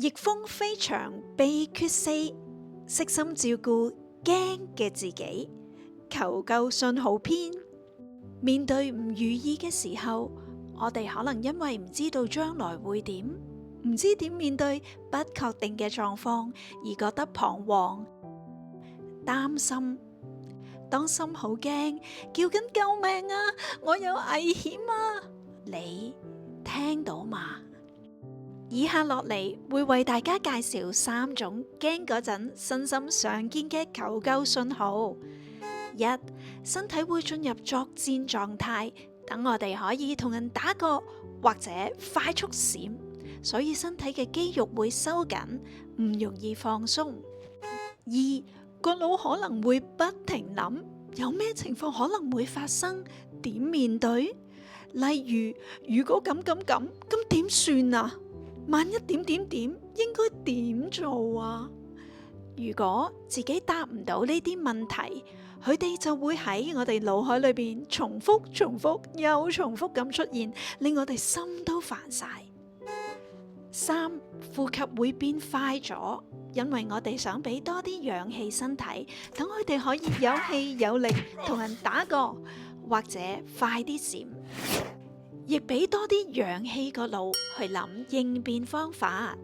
逆風飛翔秘訣4，悉心照顧驚嘅自己。求救信號篇。面對唔如意嘅時候，我哋可能因為唔知道將來會點，唔知點面對不確定嘅狀況而覺得彷徨、擔心。當心好驚，叫緊救命啊！我有危險啊！你聽到嗎？以下落嚟會為大家介紹3種驚嗰陣身心常見嘅求救信號。1. 身體會進入作戰狀態，等我哋可以同人打過或者快速閃，所以身體嘅肌肉會收緊，唔容易放鬆。2. 個腦可能會不停諗，有咩情況可能會發生，點面對？例如，如果咁點算啊？萬一點，應該點做啊？如果自己答唔到呢啲問題，佢哋就會喺我哋腦海裏邊重複又重複咁出現，令我哋心都煩晒。3. 呼吸會變快咗，因為我哋想俾多啲氧氣身體，等佢哋可以有氣有力同人打過，或者快啲閃，亦俾多啲氧氣個腦去諗應變方法。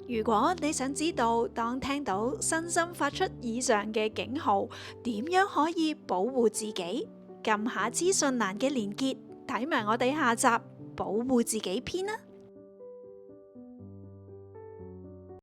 如果你想知道當聽到身心發出以上嘅警號，點樣可以保護自己，撳下資訊欄嘅連結，睇埋我哋下集保護自己篇啦。